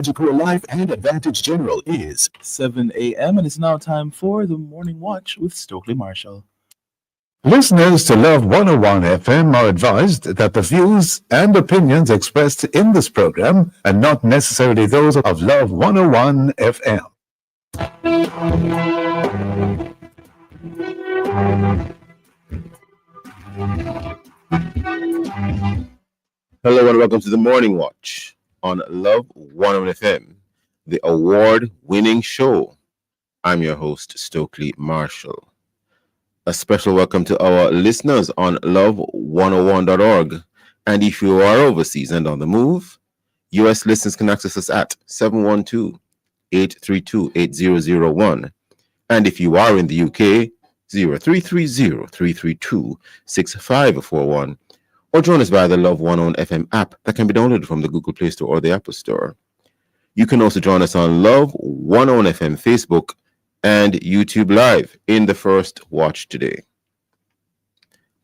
Career Life and Advantage General is 7 a.m. and it's now time for the Morning Watch with Stokeley Marshall. Listeners to Love 101 FM are advised that the views and opinions expressed in this program are not necessarily those of Love 101 FM. Hello and welcome to the Morning Watch on Love 101 FM, the award-winning show. I'm your host, Stokeley Marshall. A special welcome to our listeners on love101.org. And if you are overseas and on the move, U.S. listeners can access us at 712-832-8001. And if you are in the UK, 0330-332-6541. Or join us via the Love 101 FM app that can be downloaded from the Google Play Store or the Apple Store. You can also join us on Love 101 FM Facebook and YouTube Live in the first watch today.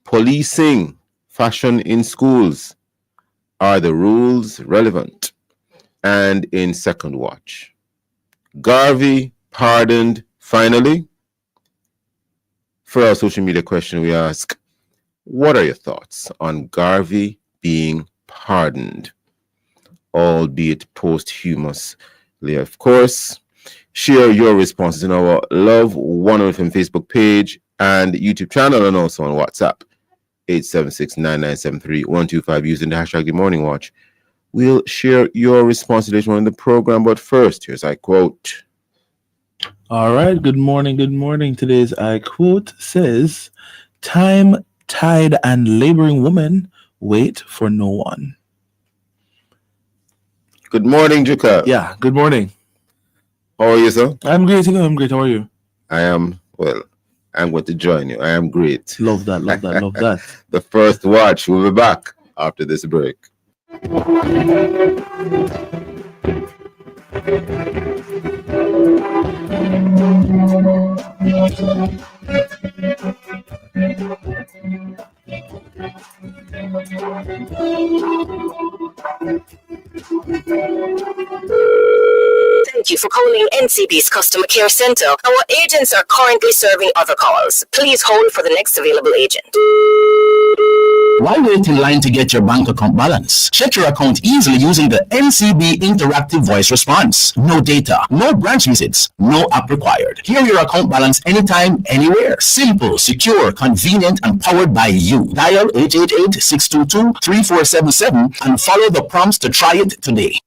Policing fashion in schools. Are the rules relevant? And in second watch, Garvey pardoned finally? For our social media question, we ask, what are your thoughts on Garvey being pardoned, albeit posthumously, of course? Share your responses in our Love 101 FM Facebook page and YouTube channel, and also on WhatsApp, 876-9973-125, using the hashtag The Morning Watch. We'll share your response later on in the program, but first, here's I quote. All right, good morning, good morning. Today's I quote says, "Time, tide, and laboring woman wait for no one." Good morning, Juka. Yeah, good morning. How are you, sir? I'm great. I'm great. How are you? I'm going to join you. I am great. Love that. The first watch. We'll be back after this break. Thank you for calling NCB's Customer Care Center. Our agents are currently serving other calls. Please hold for the next available agent. Why wait in line to get your bank account balance? Check your account easily using the NCB Interactive Voice Response. No data, no branch visits, no app required. Hear your account balance anytime, anywhere. Simple, secure, convenient, and powered by you. Dial 888-622-3477 and follow the prompts to try it today.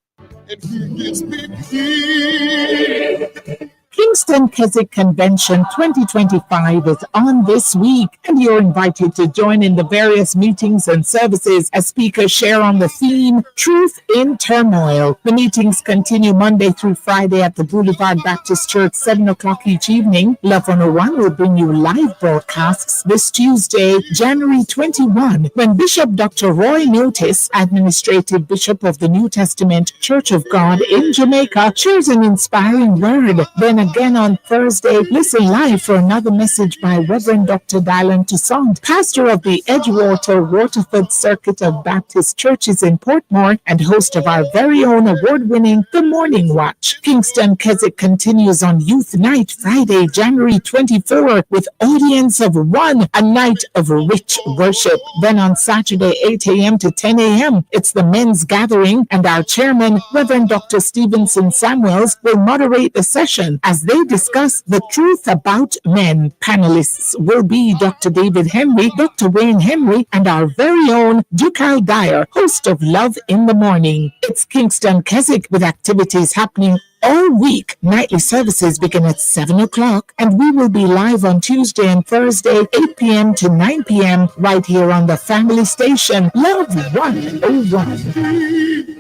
Kingston Keswick Convention 2025 is on this week, and you're invited to join in the various meetings and services as speakers share on the theme, Truth in Turmoil. The meetings continue Monday through Friday at the Boulevard Baptist Church, 7 o'clock each evening. Love 101 will bring you live broadcasts this Tuesday, January 21, when Bishop Dr. Roy Notice, Administrative Bishop of the New Testament Church of God in Jamaica, shares an inspiring word. Then again on Thursday, listen live for another message by Reverend Dr. Dylan Toussaint, pastor of the Edgewater Waterford Circuit of Baptist Churches in Portmore and host of our very own award-winning The Morning Watch. Kingston Keswick continues on Youth Night, Friday, January 24, with audience of one, a night of rich worship. Then on Saturday, 8 a.m. to 10 a.m., it's the men's gathering, and our chairman, Reverend Dr. Stevenson Samuels, will moderate the session as they discuss the truth about men. Panelists will be Dr. David Henry, Dr. Wayne Henry, and our very own Ducal Dyer, host of Love in the Morning. It's Kingston Keswick with activities happening all week. Nightly services begin at 7 o'clock, and we will be live on Tuesday and Thursday, 8 p.m. to 9 p.m. right here on the family station, Love 101.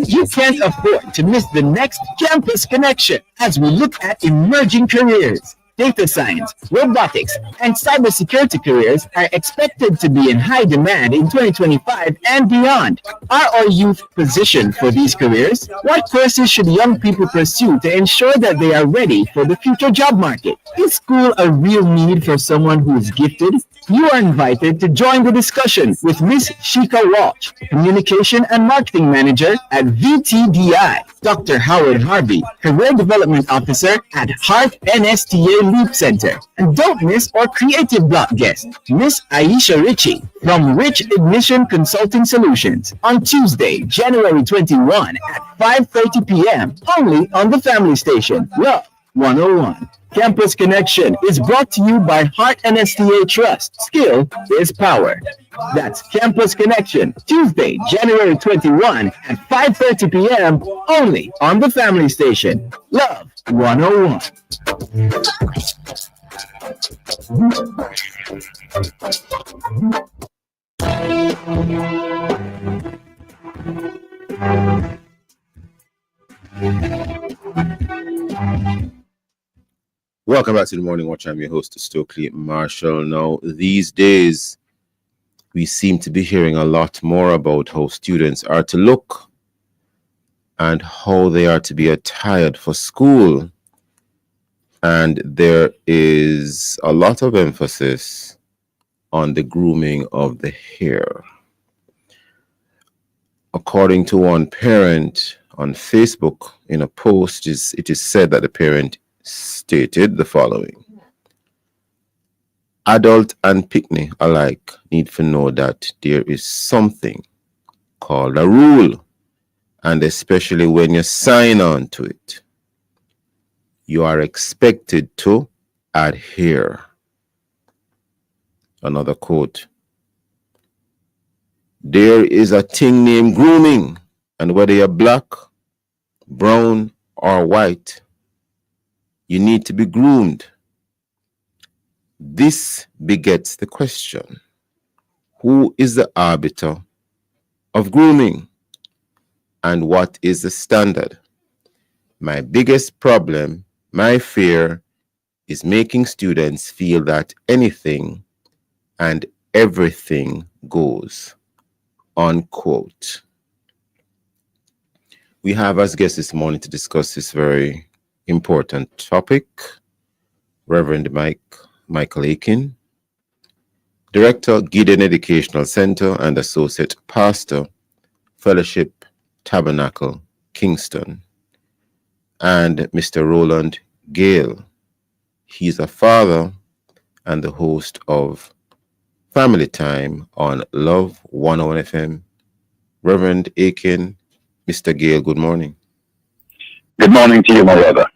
You can't afford to miss the next Campus Connection as we look at emerging careers, data science, robotics, and cybersecurity careers are expected to be in high demand in 2025 and beyond. Are our youth positioned for these careers? What courses should young people pursue to ensure that they are ready for the future job market? Is school a real need for someone who is gifted? You are invited to join the discussion with Miss Shika Walsh, Communication and Marketing Manager at VTDI, Dr. Howard Harvey, Career Development Officer at Heart NSTA Leap Center, and don't miss our creative block guest, Miss Aisha Ritchie from Rich Ignition Consulting Solutions on Tuesday, January 21 at 5:30 p.m. only on the Family Station, Love 101. Campus Connection is brought to you by Heart NSTA Trust. Skill is power. That's Campus Connection, Tuesday, January 21 at 5:30 p.m. only on the Family Station. Love 101. Welcome back to the Morning Watch. I'm your host, Stokeley Marshall. Now, these days, we seem to be hearing a lot more about how students are to look and how they are to be attired for school. And there is a lot of emphasis on the grooming of the hair. According to one parent on Facebook, in a post, it is said that the parent stated the following: adult and picnic alike need to know that there is something called a rule, and especially when you sign on to it, you are expected to adhere. Another quote: there is a thing named grooming, and whether you're black, brown, or white, you need to be groomed. This begets the question: who is the arbiter of grooming, and what is the standard? My biggest problem, my fear, is making students feel that anything and everything goes. Unquote. We have as guests this morning to discuss this very important topic, Reverend Michael Aiken, Director, Gideon Educational Center and Associate Pastor, Fellowship Tabernacle, Kingston, and Mr. Roland Gale. He's a father and the host of Family Time on Love 101 FM. Reverend Aiken, Mr. Gale, good morning. Good morning to you, my brother.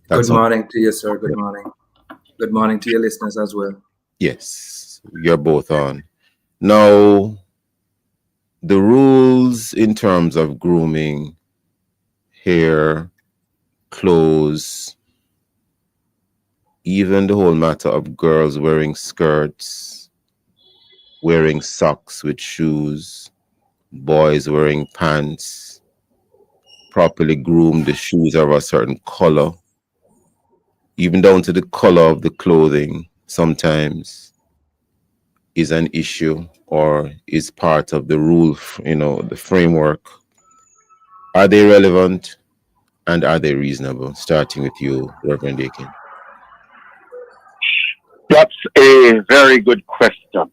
Good morning to you, sir. Good morning. Good morning to your listeners as well. Yes, you're both on. Now, the rules in terms of grooming, hair, clothes, even the whole matter of girls wearing skirts, wearing socks with shoes, boys wearing pants, properly groomed, the shoes are of a certain color, even down to the color of the clothing sometimes is an issue or is part of the rule, the framework. Are they relevant and are they reasonable? Starting with you, Reverend Aiken. That's a very good question.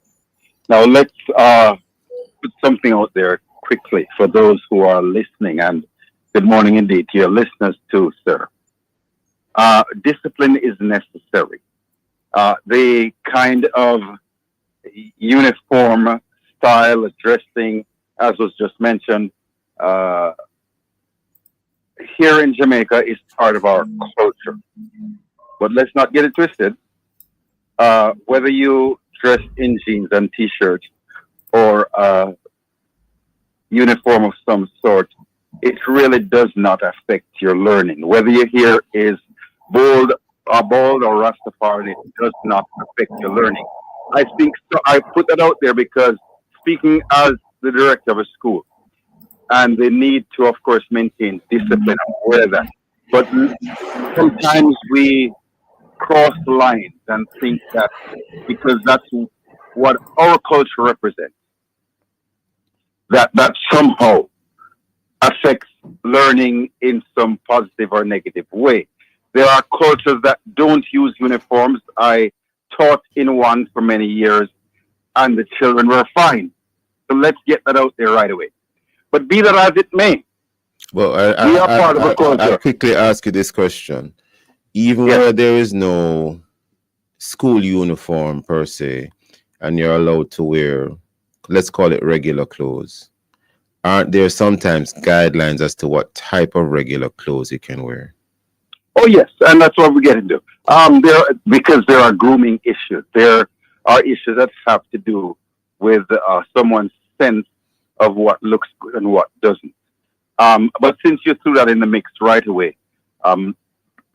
Now let's put something out there quickly for those who are listening, and good morning indeed to your listeners too, sir. Discipline is necessary. The kind of uniform style of dressing, as was just mentioned, here in Jamaica is part of our culture. But let's not get it twisted. Whether you dress in jeans and t-shirts or uniform of some sort, it really does not affect your learning. Whether your hair is bald or Rastafari, it does not affect your learning. I think so. I put that out there because speaking as the director of a school, and they need to, of course, maintain discipline and wear that. But sometimes we cross lines and think that because that's what our culture represents, that somehow affects learning in some positive or negative way. There are cultures that don't use uniforms. I taught in one for many years, and the children were fine. So let's get that out there right away. But be that as it may, Well, we are part of a culture. I'll quickly ask you this question. Even Yes. where there is no school uniform per se, and you're allowed to wear, let's call it regular clothes, aren't there sometimes guidelines as to what type of regular clothes you can wear? Oh yes, and that's what we get into. Because there are grooming issues. There are issues that have to do with someone's sense of what looks good and what doesn't. But since you threw that in the mix right away,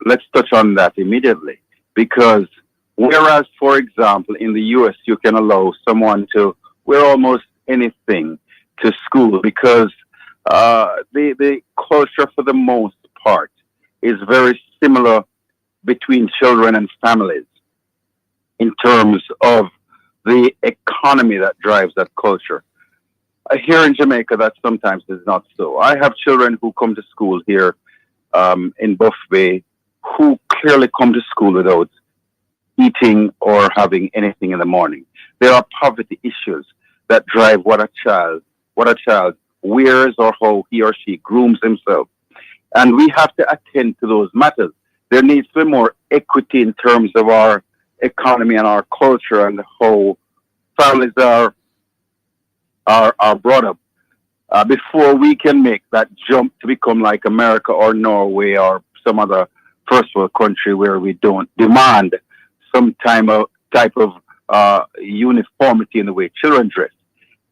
let's touch on that immediately. Because whereas, for example, in the U.S. you can allow someone to wear almost anything to school because the culture for the most part is very similar between children and families in terms of the economy that drives that culture. Here in Jamaica, that sometimes is not so. I have children who come to school here in Buff Bay who clearly come to school without eating or having anything in the morning. There are poverty issues that drive what a child wears or how he or she grooms himself. And we have to attend to those matters. There needs to be more equity in terms of our economy and our culture and how families are brought up before we can make that jump to become like America or Norway or some other first world country where we don't demand some type of uniformity in the way children dress.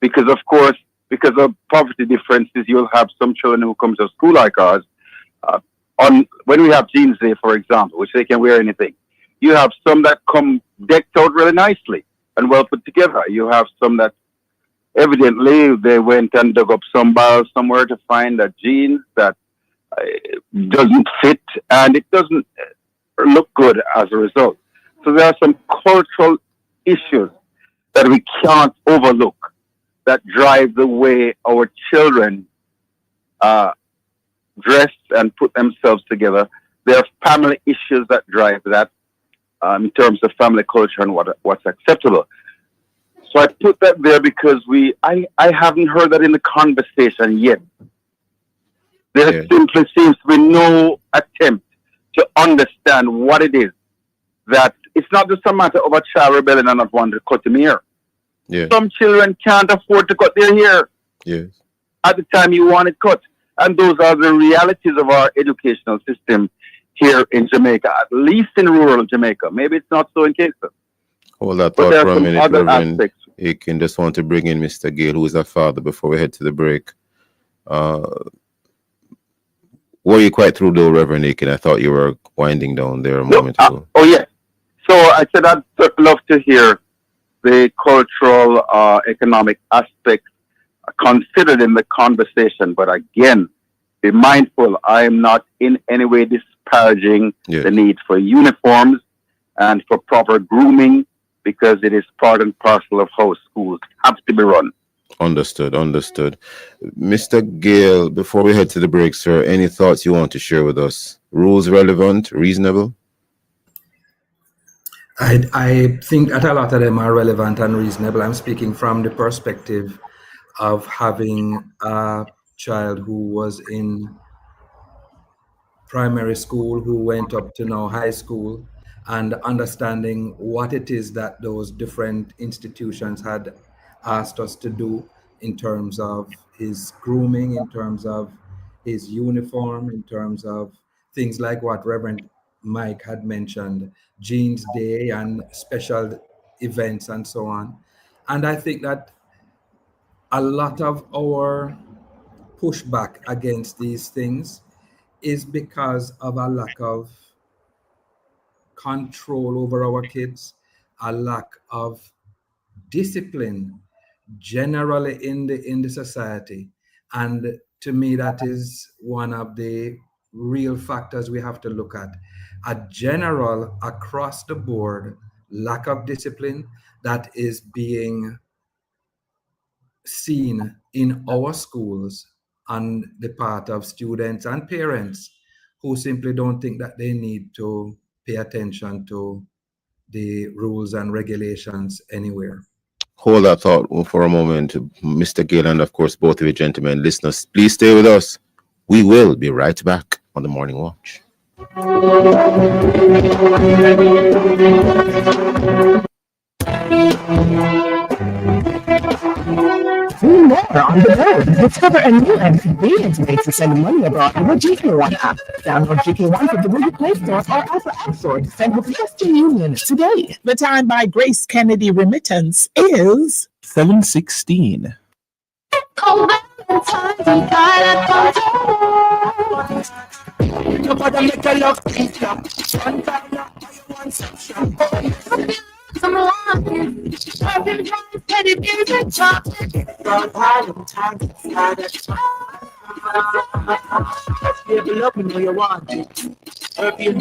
Because of course, because of poverty differences, you'll have some children who come to school like ours. When we have Jeans Day, for example, which they can wear anything, you have some that come decked out really nicely and well put together. You have some that evidently they went and dug up some barrel somewhere to find a jeans that doesn't fit and it doesn't look good as a result. So there are some cultural issues that we can't overlook that drive the way our children dress and put themselves together. There are family issues that drive that in terms of family culture and what's acceptable. So I put that there because I haven't heard that in the conversation yet. There simply seems to be no attempt to understand what it is that it's not just a matter of a child rebelling and not wanting to cut him hair. Yeah. Some children can't afford to cut their hair at the time you want it cut. And those are the realities of our educational system here in Jamaica, at least in rural Jamaica. Maybe it's not so in Kingston. Hold that thought for a minute, Reverend. You can just want to bring in Mr. Gale, who is a father, before we head to the break. Were you quite through though, Reverend Aiken? I thought you were winding down there a moment ago. Oh, yes. So I said I'd love to hear the cultural, economic aspects considered in the conversation. But again, be mindful, I am not in any way disparaging the need for uniforms and for proper grooming, because it is part and parcel of how schools have to be run. Understood. Mr. Gale, before we head to the break, sir, any thoughts you want to share with us? Rules relevant, reasonable? I think that a lot of them are relevant and reasonable. I'm speaking from the perspective of having a child who was in primary school, who went up to now high school, and understanding what it is that those different institutions had asked us to do in terms of his grooming, in terms of his uniform, in terms of things like what Reverend Mike had mentioned, Jeans Day and special events and so on. And I think that a lot of our pushback against these things is because of a lack of control over our kids, a lack of discipline generally in the society. And to me, that is one of the real factors we have to look at. A general, across the board, lack of discipline that is being seen in our schools on the part of students and parents who simply don't think that they need to pay attention to the rules and regulations anywhere. Hold that thought for a moment, Mr. Gill, and of course, both of you gentlemen, listeners, please stay with us. We will be right back on the Morning Watch. Do more on the go. Discover a new and convenient way to send money abroad with GK1 app. Download GK1 from the Google Play Store or Apple App Store to send with Western Union today. The time by Grace Kennedy Remittance is 7:16.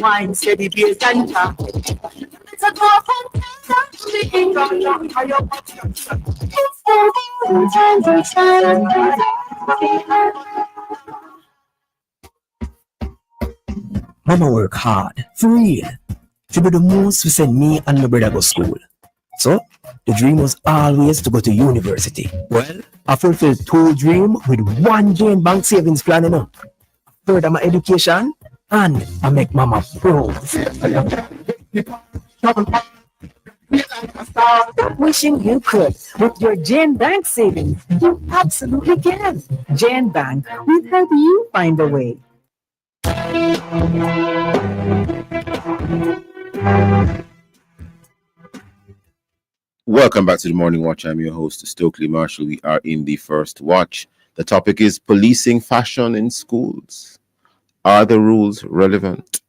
wine, steady beers and chocolate. It's a Mama work hard, for real. She do the most to send me and my brother go school. So, the dream was always to go to university. Well, I fulfilled 2 dreams with 1 Jane Bank savings plan, you know. Further my education, and I make mama proud. Stop wishing you could. With your Jane Bank savings, you absolutely can. Jane Bank will help you find a way. Welcome back to the Morning Watch. I'm your host, Stokeley Marshall. We are in the first watch. The topic is policing fashion in schools. Are the rules relevant?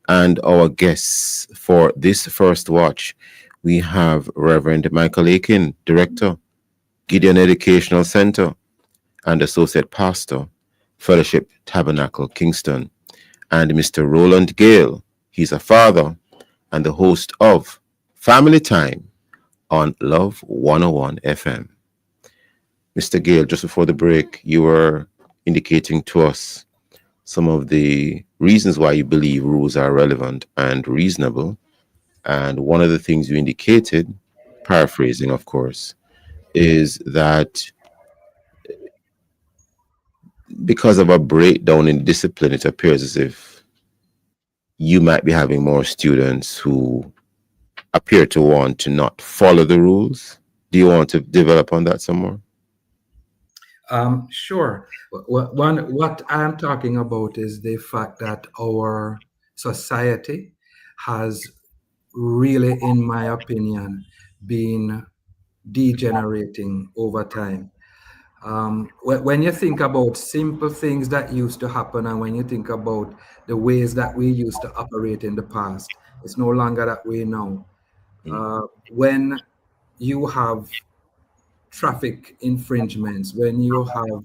And our guests for this first watch, we have Reverend Michael Aiken, Director, Gideon Educational Center, and Associate Pastor, Fellowship Tabernacle, Kingston, and Mr. Roland Gale. He's a father and the host of Family Time on Love 101 FM. Mr. Gale, just before the break, you were indicating to us some of the reasons why you believe rules are relevant and reasonable. And one of the things you indicated, paraphrasing, of course, is that because of a breakdown in discipline, it appears as if you might be having more students who appear to want to not follow the rules. Do you want to develop on that some more? Sure. What I'm talking about is the fact that our society has really, in my opinion, been degenerating over time. When you think about simple things that used to happen, and when you think about the ways that we used to operate in the past, it's no longer that way now. When you have traffic infringements, when you have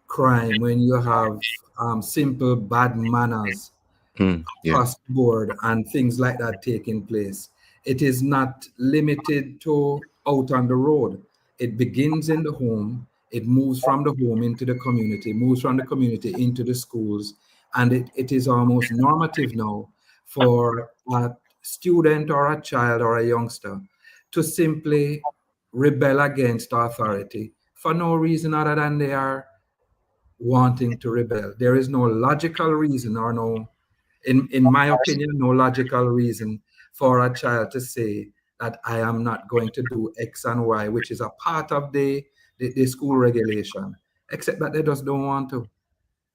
crime, when you have simple bad manners across the board and things like that taking place, it is not limited to out on the road. It begins in the home, it moves from the home into the community, moves from the community into the schools, and it is almost normative now for a student or a child or a youngster to simply rebel against authority for no reason other than they are wanting to rebel. There is no logical reason, or no, in my opinion, no logical reason for a child to say that I am not going to do X and Y, which is a part of the school regulation, except that they just don't want to.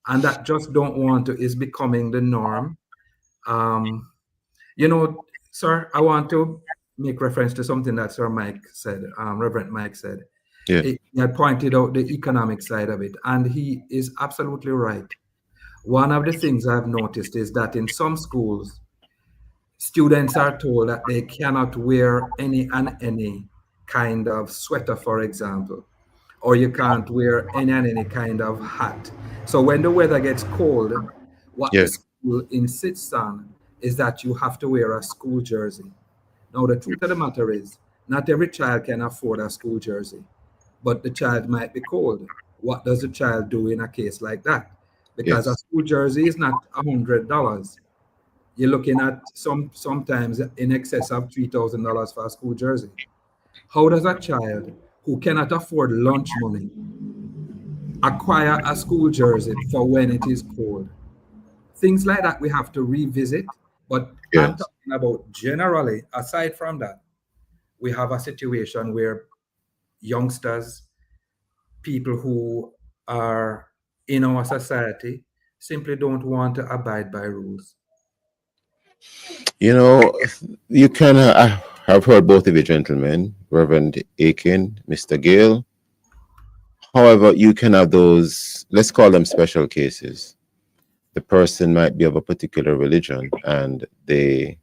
And that just don't want to is becoming the norm. Sir, I want to make reference to something that Sir Mike said, Reverend Mike said. Yeah. He had pointed out the economic side of it, and he is absolutely right. One of the things I've noticed is that in some schools, students are told that they cannot wear any kind of sweater, for example, or you can't wear any kind of hat. So when the weather gets cold, What the Yes. school insists on is that you have to wear a school jersey. Now, the truth of the matter is, not every child can afford a school jersey, but the child might be cold. What does the child do in a case like that? Because a Yes. school jersey is not $100. You're looking at sometimes in excess of $3,000 for a school jersey. How does a child who cannot afford lunch money acquire a school jersey for when it is cold? Things like that we have to revisit. But I'm Yes. talking about generally, aside from that, we have a situation where youngsters, people who are in our society, simply don't want to abide by rules. You know, you can. I've heard both of you gentlemen, Reverend Aiken, Mr. Gale. However, you can have those, let's call them special cases. The person might be of a particular religion and they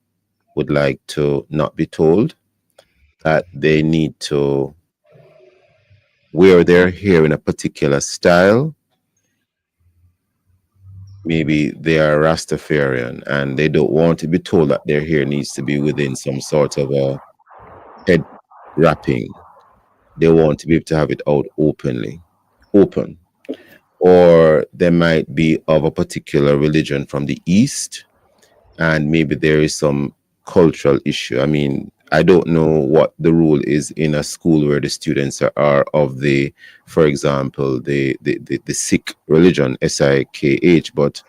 would like to not be told that they need to wear their hair in a particular style. Maybe they are Rastafarian and they don't want to be told that their hair needs to be within some sort of a head wrapping. They want to be able to have it out open. Or they might be of a particular religion from the East, and maybe there is some cultural issue. I mean, I don't know what the rule is in a school where the students are of the, for example, the Sikh religion, SIKH, but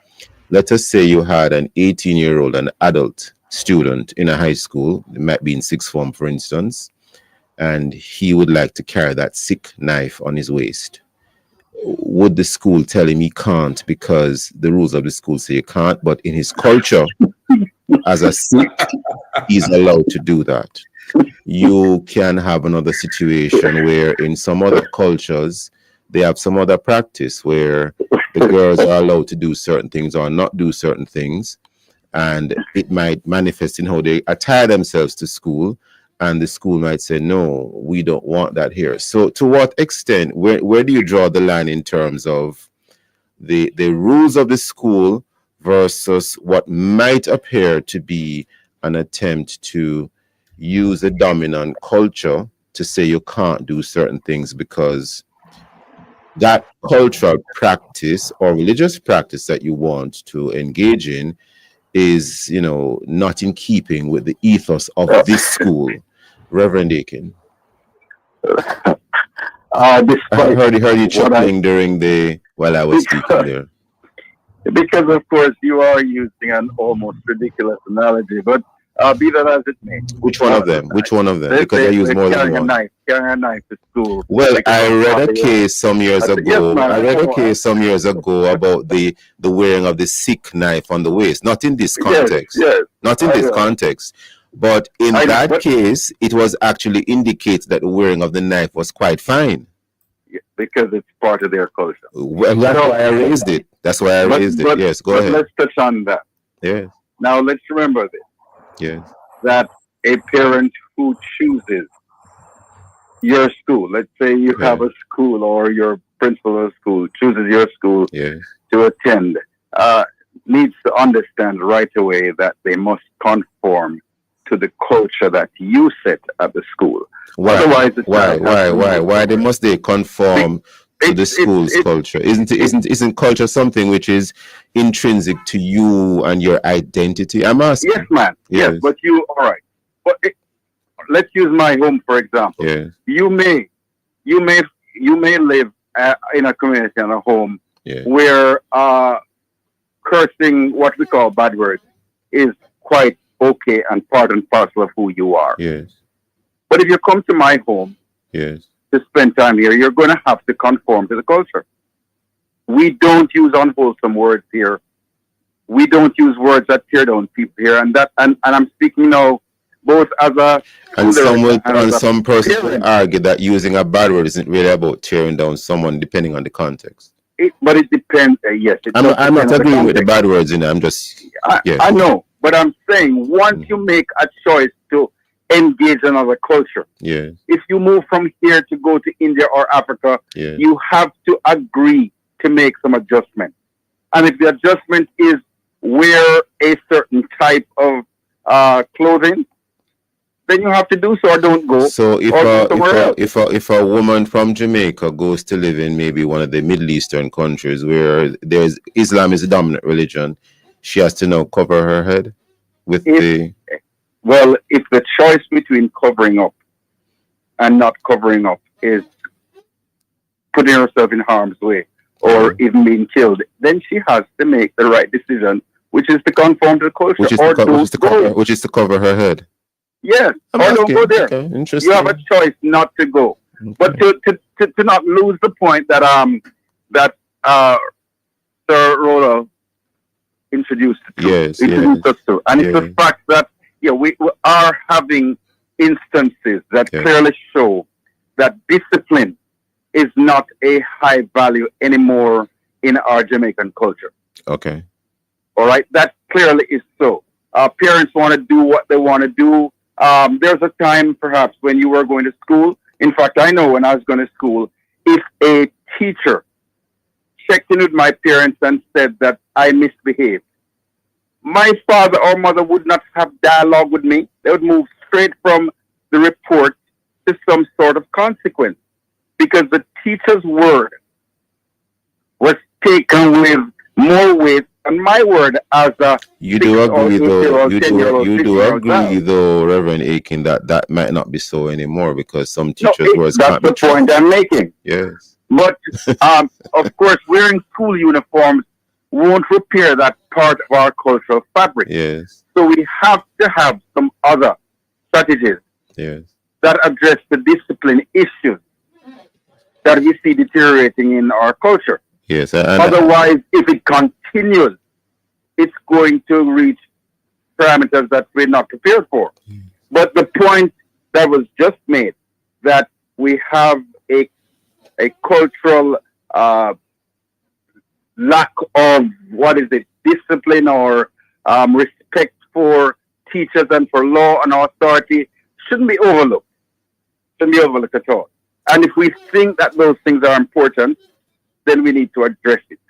let us say you had an 18-year-old, an adult student in a high school, it might be in sixth form, for instance, and he would like to carry that Sikh knife on his waist. Would the school tell him he can't because the rules of the school say you can't, but in his culture, as a Sikh, he's allowed to do that? You can have another situation where in some other cultures, they have some other practice where the girls are allowed to do certain things or not do certain things. And it might manifest in how they attire themselves to school. And the school might say, no, we don't want that here. So to what extent, where do you draw the line in terms of the rules of the school versus what might appear to be an attempt to use the dominant culture to say you can't do certain things because that cultural practice or religious practice that you want to engage in is, not in keeping with the ethos of this school? Reverend Aiken. I heard you chuckling while I was speaking there. Because of course you are using an almost ridiculous analogy, but be that as it may. Which one of them? Because I use more than one. Carrying a knife to school. Well, I read a case some years ago. About the wearing of the Sikh knife on the waist. Not in this context. Not in this context. But in that case, it was actually indicated that the wearing of the knife was quite fine. Because it's part of their culture. Well, that's why I raised it. Yes, go ahead. Let's touch on that. Yes. Now let's remember this. Yes. That a parent who chooses your school, let's say you have a school or your principal of school chooses your school to attend, needs to understand right away that they must conform to the culture that you set at the school. Why? Otherwise, Why must they conform to the school's culture? Isn't culture something which is intrinsic to you and your identity? I'm asking. Yes, man. Yes, but all right. But let's use my home for example. Yes. You may live in a community and a home where cursing, what we call bad words, is quite okay and part and parcel of who you are. Yes. But if you come to my home to spend time here, you're going to have to conform to the culture. We don't use unwholesome words here. We don't use words that tear down people here. And I'm speaking now both as a... And some persons will argue that using a bad word isn't really about tearing down someone, depending on the context. But it depends. Yes. I'm not agreeing with the bad words in it. I'm just... I know. But I'm saying once you make a choice to engage in another culture, if you move from here to go to India or Africa, you have to agree to make some adjustment. And if the adjustment is wear a certain type of clothing, then you have to do so or don't go. So if or go somewhere else. if a woman from Jamaica goes to live in maybe one of the Middle Eastern countries where there's Islam is the dominant religion, she has to now cover her head with Well, if the choice between covering up and not covering up is putting herself in harm's way or even being killed, then she has to make the right decision, which is to conform to the culture which is to cover her head. Yes, or don't go there. Okay, interesting. You have a choice not to go, but to not lose the point that Sir Rolla introduced us to, and it's the fact that we are having instances that clearly show that discipline is not a high value anymore in our Jamaican culture. Okay. All right, that clearly is so. Parents want to do what they want to do. There's a time, perhaps, when you were going to school. In fact, I know when I was going to school, if a teacher checked in with my parents and said that I misbehaved, my father or mother would not have dialogue with me. They would move straight from the report to some sort of consequence, because the teacher's word was taken with more weight than my word as a you do agree though, Reverend Aiken, that might not be so anymore, because some teachers' words can't be true. That's the point I'm making. Yes. But of course, wearing school uniforms won't repair that part of our cultural fabric. Yes. So we have to have some other strategies that address the discipline issues that we see deteriorating in our culture. Yes. Otherwise, if it continues, it's going to reach parameters that we're not prepared for. But the point that was just made, that we have a cultural lack of discipline or respect for teachers and for law and authority, shouldn't be overlooked. Shouldn't be overlooked at all. And if we think that those things are important, then we need to address it.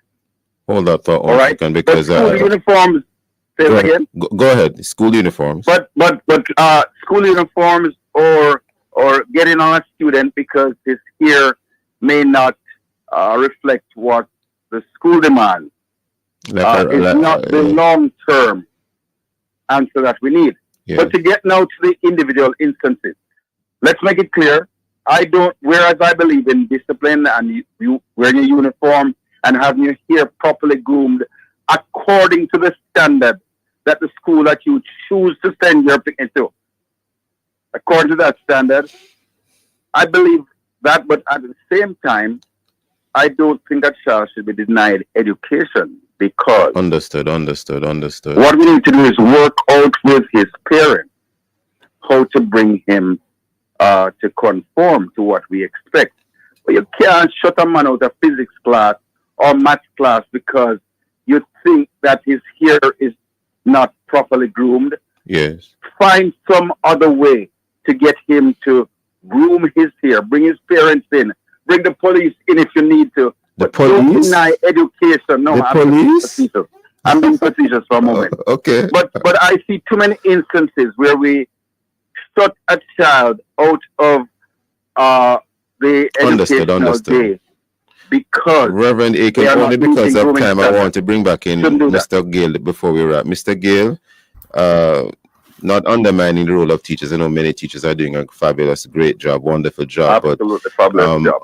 Hold that thought, all right? Because school uniforms. Say it again. Go ahead. School uniforms. But school uniforms or getting on a student because his hair may not reflect what the school demands is not the long-term answer that we need. But to get now to the individual instances, let's make it clear. Whereas I believe in discipline and you wearing a uniform and having your hair properly groomed according to the standard that the school that you choose to send your picnic to. According to that standard, I believe that, but at the same time, I don't think that child should be denied education, because Understood. what we need to do is work out with his parents how to bring him to conform to what we expect. But you can't shut a man out of physics class or math class because you think that his hair is not properly groomed. Yes. Find some other way to get him to groom his hair, bring his parents in, bring the police in if you need to. The police? Don't deny education. No, I'm being facetious for a moment. Okay. But I see too many instances where we shut a child out of the educational day because Reverend Aiken, only because of time, I want to bring back in Mr. Gale before we wrap. Mr. Gale, not undermining the role of teachers. I know many teachers are doing a fabulous, great job, wonderful job. Absolutely fabulous job.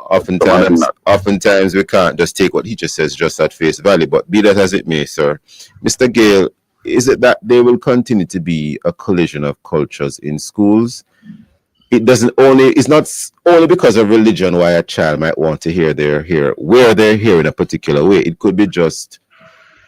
Oftentimes we can't just take what teacher says just at face value. But be that as it may, sir, Mr. Gale, is it that there will continue to be a collision of cultures in schools? It's not only because of religion why a child might want to wear their hair in a particular way. It could be just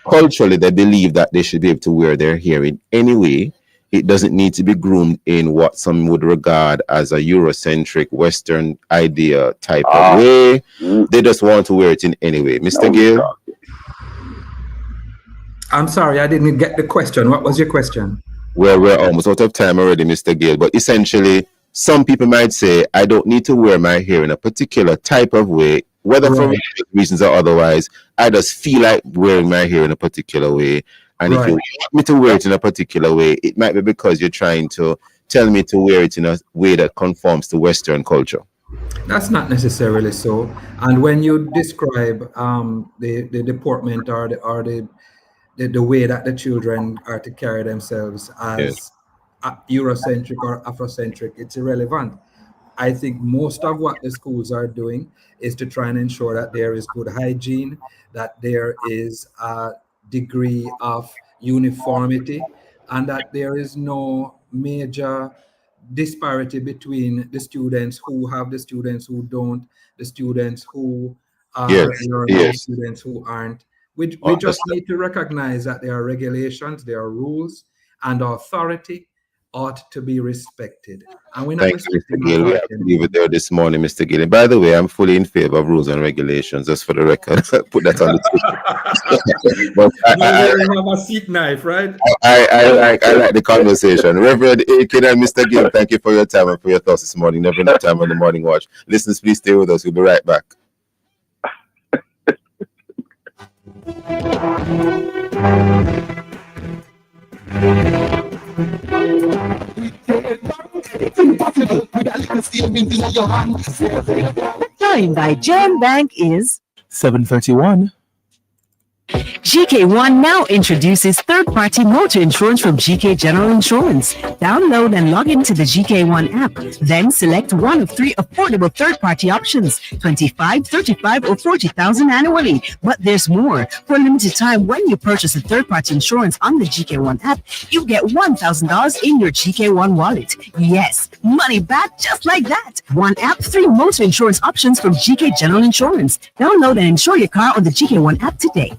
culturally they believe that they should be able to wear their hair in any way. It doesn't need to be groomed in what some would regard as a Eurocentric Western idea type of way. They just want to wear it in any way. Mr. Gale? I'm sorry, I didn't get the question. What was your question? Well, we're almost out of time already, Mr. Gale. But essentially, some people might say, I don't need to wear my hair in a particular type of way, whether for religious reasons or otherwise. I just feel like wearing my hair in a particular way. And if you want me to wear it in a particular way, it might be because you're trying to tell me to wear it in a way that conforms to Western culture. That's not necessarily so. And when you describe the deportment or the way that the children are to carry themselves as Eurocentric or Afrocentric, it's irrelevant. I think most of what the schools are doing is to try and ensure that there is good hygiene, that there is a degree of uniformity, and that there is no major disparity between the students who have, the students who don't, the students who are learning, the students who aren't. We just need to recognize that there are regulations, there are rules, and authority ought to be respected. And we're not respecting Mr. Gill. We have to leave it there this morning, Mr. Gill. And by the way, I'm fully in favor of rules and regulations, just for the record. Put that on the But you have a seat knife, right? I like the conversation. Reverend Aiken and Mr. Gill, thank you for your time and for your thoughts this morning. Never enough time on the morning watch. Listeners, please stay with us. We'll be right back. Time by Gem Bank is 7:31. GK1 now introduces third-party motor insurance from GK General Insurance. Download and log into the GK1 app. Then select one of 3 affordable third-party options, 25, 35, or 40,000 annually. But there's more. For a limited time, when you purchase a third-party insurance on the GK1 app, you get $1,000 in your GK1 wallet. Yes, money back just like that. One app, 3 motor insurance options from GK General Insurance. Download and insure your car on the GK1 app today.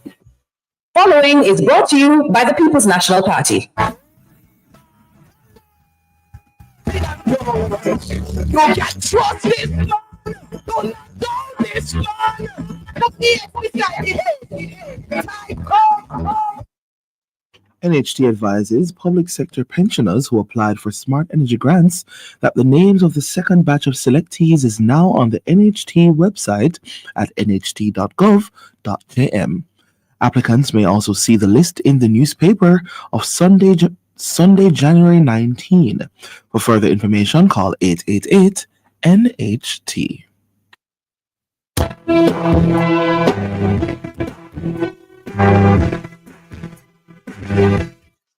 Following is brought to you by the People's National Party. NHT advises public sector pensioners who applied for smart energy grants that the names of the second batch of selectees is now on the NHT website at nht.gov.km. Applicants may also see the list in the newspaper of Sunday, January 19. For further information, call 888-NHT.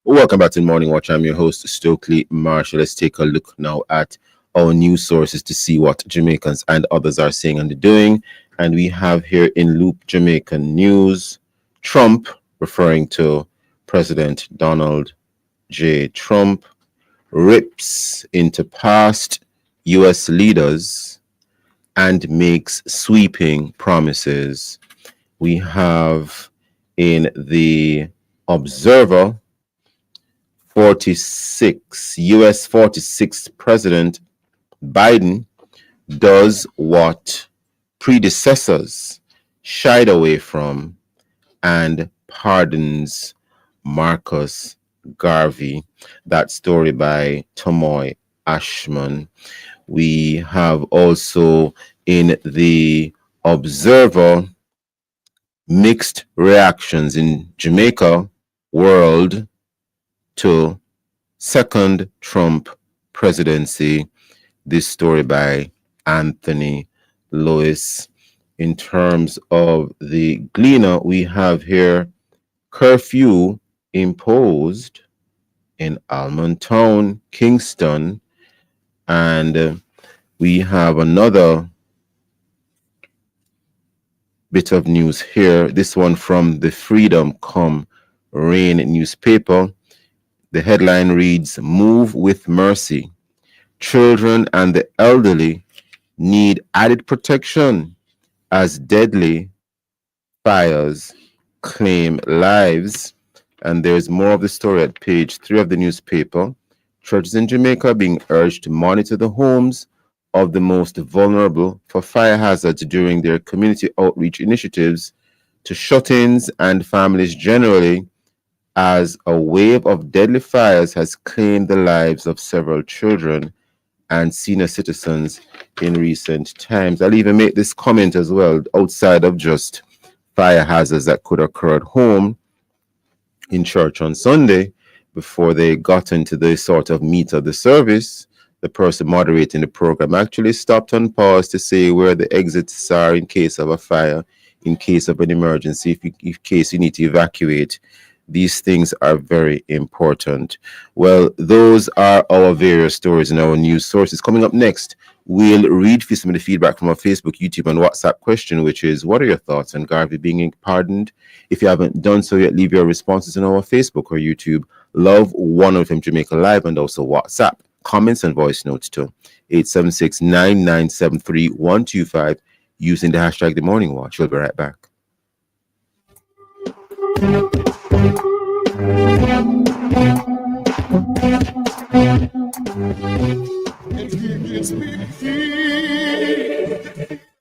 Welcome back to the Morning Watch. I'm your host, Stokeley Marshall. Let's take a look now at our news sources to see what Jamaicans and others are saying and doing. And we have here in Loop Jamaican News, Trump, referring to President Donald J. Trump, rips into past U.S. leaders and makes sweeping promises. We have in the Observer, U.S. 46th President Biden does what predecessors shied away from and pardons Marcus Garvey. That story by Tomoy Ashman. We have also in the Observer mixed reactions in Jamaica world to second Trump presidency. This story by Anthony Lewis. In terms of the Gleaner, we have here curfew imposed in Almond Town, Kingston, and we have another bit of news here. This one from the Freedom Come Rain newspaper. The headline reads, "Move with Mercy. Children and the elderly need added protection as deadly fires claim lives." And there's more of the story at page 3 of the newspaper. Churches in Jamaica being urged to monitor the homes of the most vulnerable for fire hazards during their community outreach initiatives to shut-ins and families generally, as a wave of deadly fires has claimed the lives of several children and senior citizens in recent times. I'll even make this comment as well, outside of just fire hazards that could occur at home. in church on Sunday, before they got into the sort of meat of the service, the person moderating the program actually stopped and paused to say where the exits are in case of a fire, in case of an emergency, in case you need to evacuate. These things are very important. Well, those are our various stories and our news sources. Coming up next, we'll read some of the feedback from our Facebook, YouTube, and WhatsApp question, which is, what are your thoughts on Garvey being pardoned? If you haven't done so yet, leave your responses on our Facebook or YouTube, Love 105 Jamaica Live, and also WhatsApp. Comments and voice notes to 876-9973-125 using the hashtag The Morning Watch. We'll be right back.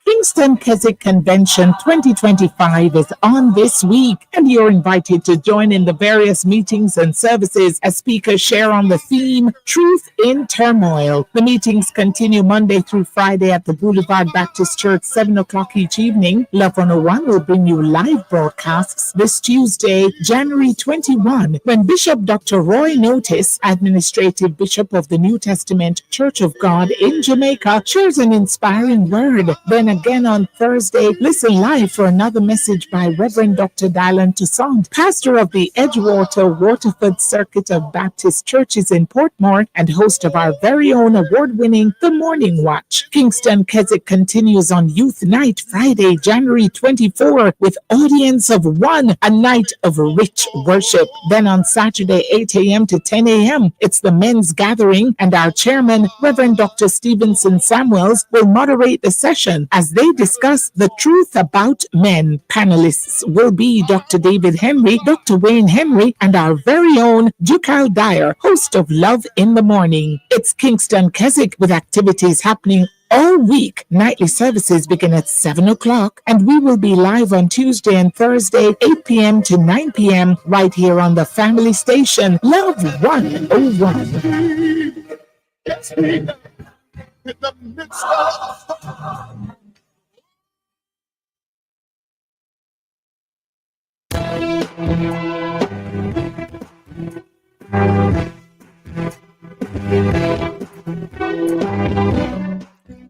Kingston Keswick Convention 2025 is on this week, and you're invited to join in the various meetings and services as speakers share on the theme, Truth in Turmoil. The meetings continue Monday through Friday at the Boulevard Baptist Church, 7 o'clock each evening. Love 101 will bring you live broadcasts this Tuesday, January 21, when Bishop Dr. Roy Notice, Administrative Bishop of the New Testament Church of God in Jamaica, shares an inspiring word. Then again on Thursday, listen live for another message by Reverend Dr. Dylan Toussaint, pastor of the Edgewater Waterford Circuit of Baptist Churches in Portmore and host of our very own award-winning The Morning Watch. Kingston Keswick continues on Youth Night Friday, January 24, with audience of one, a night of rich worship. Then on Saturday, 8 a.m. to 10 a.m., it's the men's gathering, and our chairman, Reverend Dr. Stevenson Samuels, will moderate the session as they discuss the truth about men. Panelists will be Dr. David Henry, Dr. Wayne Henry, and our very own Ducal Dyer, host of Love in the Morning. It's Kingston Keswick with activities happening all week. Nightly services begin at 7 o'clock, and we will be live on Tuesday and Thursday, 8 p.m. to 9 p.m. right here on the family station, Love 101.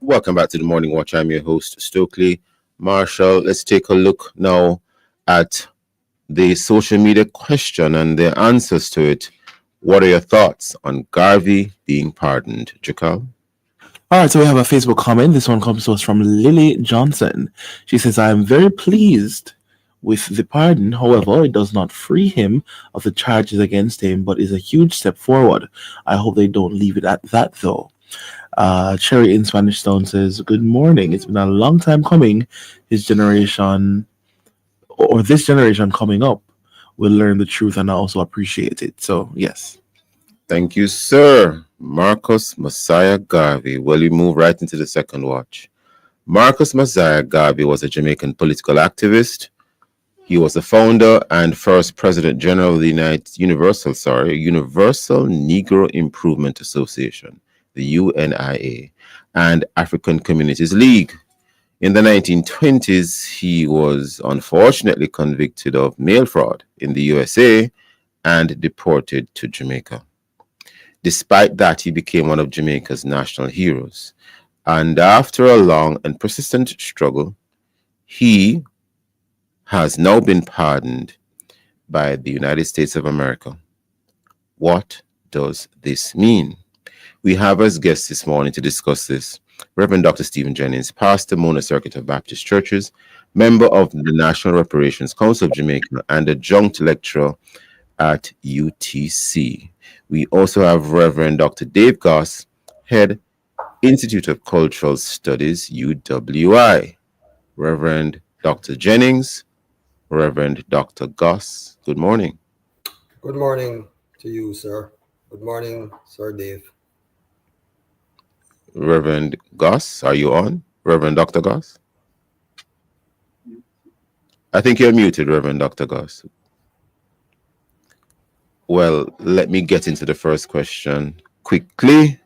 Welcome back to the Morning Watch. I'm your host, Stokeley. Marshall, let's take a look now at the social media question and the answers to it. What are your thoughts on Garvey being pardoned, Jakal? All right, so we have a Facebook comment. This one comes to us from Lily Johnson. She says, I am very pleased with the pardon. However, it does not free him of the charges against him, but is a huge step forward. I hope they don't leave it at that, though. Cherry in Spanish Town says, good morning. It's been a long time coming. This generation coming up will learn the truth and also appreciate it. So, yes. Thank you, sir. Marcus Messiah Garvey. Well, we move right into the second watch. Marcus Messiah Garvey was a Jamaican political activist. He was the founder and first President General of the Universal Negro Improvement Association, the UNIA, and African Communities League. In the 1920s, he was unfortunately convicted of mail fraud in the USA and deported to Jamaica. Despite that, he became one of Jamaica's national heroes. And after a long and persistent struggle, he has now been pardoned by the United States of America. What does this mean? We have as guests this morning to discuss this Reverend Dr. Stephen Jennings, pastor, Mona Circuit of Baptist Churches, member of the National Reparations Council of Jamaica, and adjunct lecturer at UTC. We also have Reverend Dr. Dave Goss, head Institute of Cultural Studies, UWI. Reverend Dr. Jennings, Reverend Dr. Goss, good morning. Good morning to you, sir. Good morning, Sir Dave. Reverend Goss, are you on? Reverend Dr. Goss? I think you're muted, Reverend Dr. Goss. Well, let me get into the first question quickly.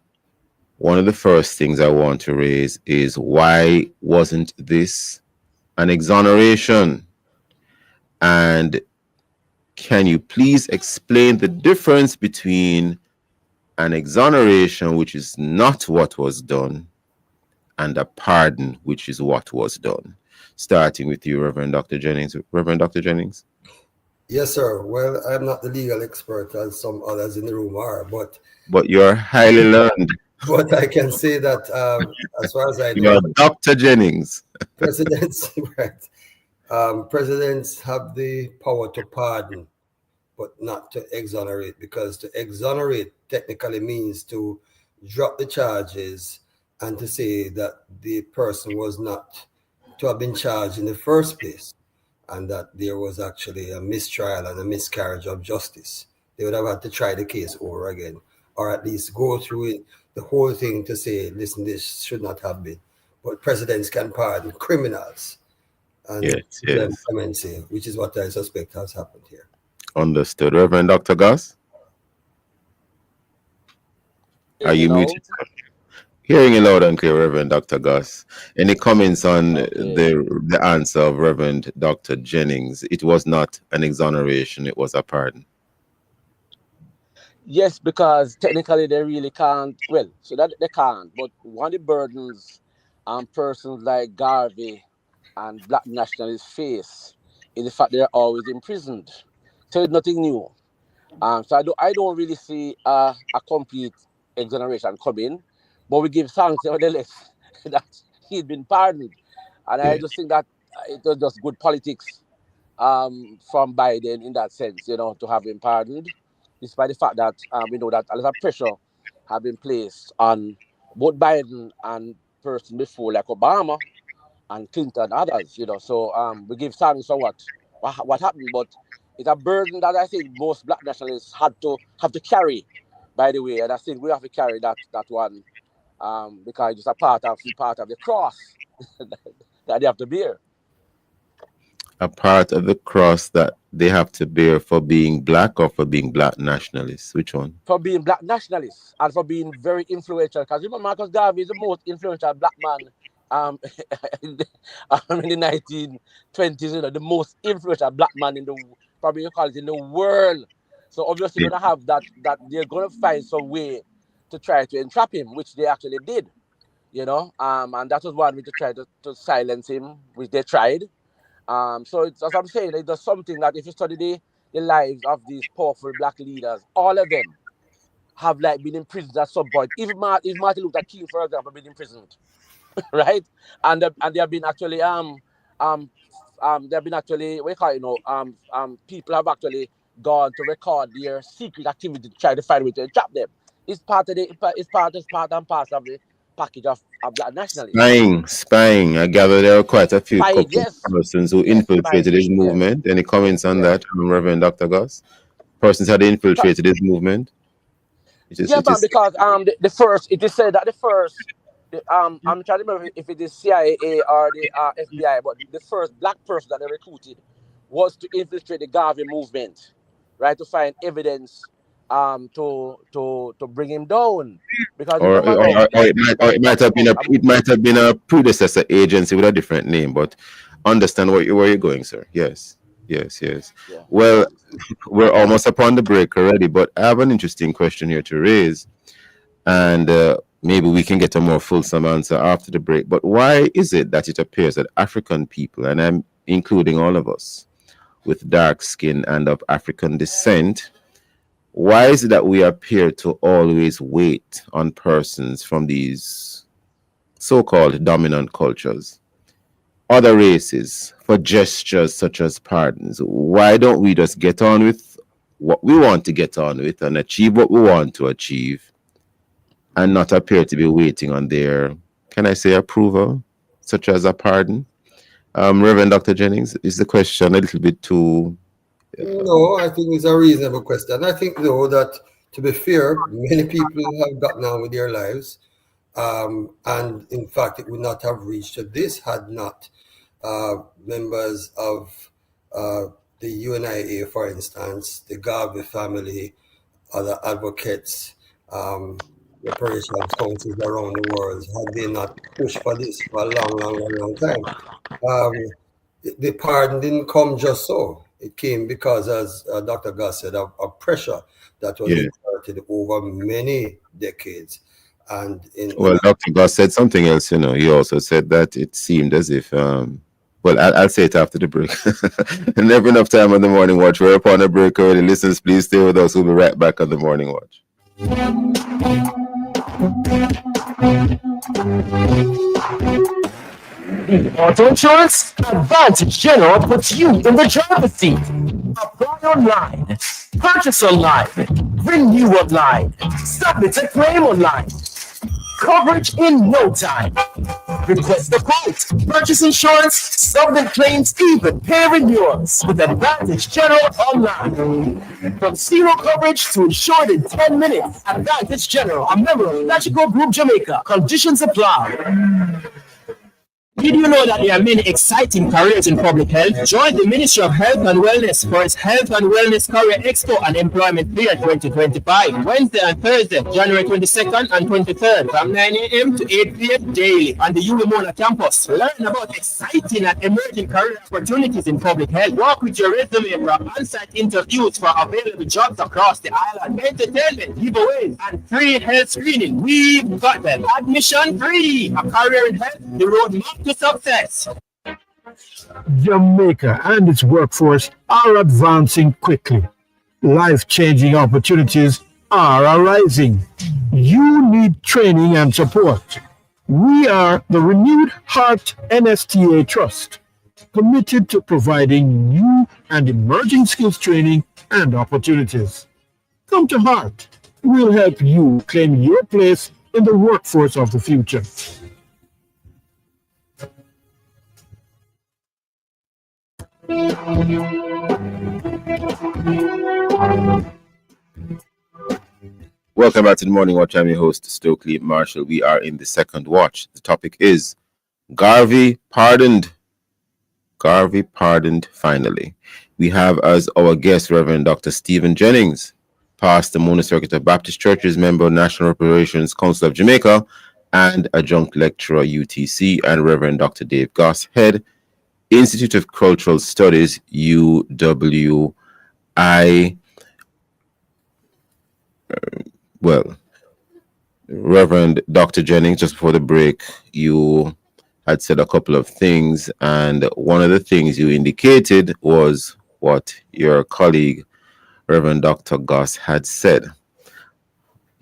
One of the first things I want to raise is, why wasn't this an exoneration? And can you please explain the difference between an exoneration, which is not what was done, and a pardon, which is what was done? Starting with you, Reverend Dr. Jennings. Reverend Dr. Jennings? Yes, sir. Well, I'm not the legal expert as some others in the room are, but you're highly learned. But I can say that as far as I know, You're Dr. Jennings. presidents, right? Presidents have the power to pardon, but not to exonerate, because to exonerate technically means to drop the charges and to say that the person was not to have been charged in the first place, and that there was actually a mistrial and a miscarriage of justice. They would have had to try the case over again, or at least go through it, the whole thing, to say, listen, this should not have been. But presidents can pardon criminals and yes. clemency, which is what I suspect has happened here. Understood. Reverend Dr. Goss? Are you muted? Hearing you loud and clear, Reverend Dr. Goss. Any comments on the answer of Reverend Dr. Jennings? It was not an exoneration, it was a pardon. Yes, because technically they really can't. Well, so that they can't. But one of the burdens persons like Garvey and black nationalists face is the fact they're always imprisoned. So it's nothing new. So I don't really see a complete exoneration coming, but we give thanks nevertheless that he's been pardoned, and I just think that it was just good politics from Biden in that sense, to have him pardoned, despite the fact that we know that a lot of pressure have been placed on both Biden and person before, like Obama and Clinton and others, So we give thanks for what happened, but it's a burden that I think most black nationalists have to carry, by the way, and I think we have to carry that one because it's a part of the cross that they have to bear. A part of the cross that they have to bear for being black, or for being black nationalists? Which one? For being black nationalists and for being very influential. Because remember, Marcus Garvey is the most influential black man in the 1920s, the most influential black man in the, probably you call it, in the world. So obviously, going to have that they're going to find some way to try to entrap him, which they actually did, and that was one way to try to silence him, which they tried. So it's, as I'm saying, there's something that if you study the lives of these powerful black leaders, all of them have been imprisoned at some point. Even Martin Luther King, for example, been imprisoned, right? And they have been actually they have been actually, what you call it, people have actually gone to record their secret activity to try to find a way to entrap them. It's part and parcel of the package of black nationalism. Spying. I gather there are quite a few persons who infiltrated his movement. Any comments on that, Reverend Dr. Goss? Persons had infiltrated his movement. Because the first, it is said that the first, I'm trying to remember if it is CIA or the FBI, but the first black person that they recruited was to infiltrate the Garvey movement, right, to find evidence to bring him down. Because it might have been a predecessor agency with a different name, but understand where you're going, sir. Yes. Yeah. Well, we're almost upon the break already, but I have an interesting question here to raise, and maybe we can get a more fulsome answer after the break. But why is it that it appears that African people, and I'm including all of us with dark skin and of African descent, why is it that we appear to always wait on persons from these so-called dominant cultures, other races, for gestures such as pardons? Why don't we just get on with what we want to get on with and achieve what we want to achieve, and not appear to be waiting on their, can I say, approval, such as a pardon? Reverend Dr. Jennings, is the question a little bit too... No, I think it's a reasonable question. I think, though, that, to be fair, many people have gotten on with their lives. And in fact, it would not have reached to this had not members of the UNIA, for instance, the Garvey family, other advocates, reparations councils around the world, had they not pushed for this for a long time. The pardon didn't come just so. It came because, as Dr. Goss said, of pressure that was exerted over many decades. And well, Dr. Goss said something else. He also said that it seemed as if, well, I'll say it after the break. Never enough time on the Morning Watch. We're upon a break already. Listeners, please stay with us. We'll be right back on the Morning Watch. Auto insurance? Advantage General puts you in the driver's seat. Apply online, purchase online, renew online, submit a claim online. Coverage in no time. Request a quote, purchase insurance, submit claims, even pay renewals with Advantage General online. From zero coverage to insured in 10 minutes. Advantage General, a member of National Group Jamaica. Conditions apply. Did you know that there are many exciting careers in public health? Join the Ministry of Health and Wellness for its Health and Wellness Career Expo and Employment Fair 2025, Wednesday and Thursday, January 22nd and 23rd, from 9 a.m. to 8 p.m. daily on the Uwimona campus. Learn about exciting and emerging career opportunities in public health. Work with your resume for on-site interviews for available jobs across the island. Entertainment, giveaways, and free health screening. We've got them. Admission free. A career in health, the roadmap to success. Jamaica and its workforce are advancing quickly. Life-changing opportunities are arising. You need training and support. We are the Renewed Heart NSTA Trust, committed to providing new and emerging skills training and opportunities. Come to Heart. We'll help you claim your place in the workforce of the future. Welcome back to the Morning Watch. I'm your host, Stokeley Marshall. We are in the second watch. The topic is Garvey pardoned. Garvey pardoned finally. We have as our guest Reverend Dr. Stephen Jennings, pastor, Mona Circuit of Baptist Churches, member, National Reparations Council of Jamaica, and adjunct lecturer, UTC, and Reverend Dr. Dave Goss, head, Institute of Cultural Studies, UWI. Well, Reverend Dr. Jennings, just before the break, you had said a couple of things, and one of the things you indicated was what your colleague, Reverend Dr. Goss, had said.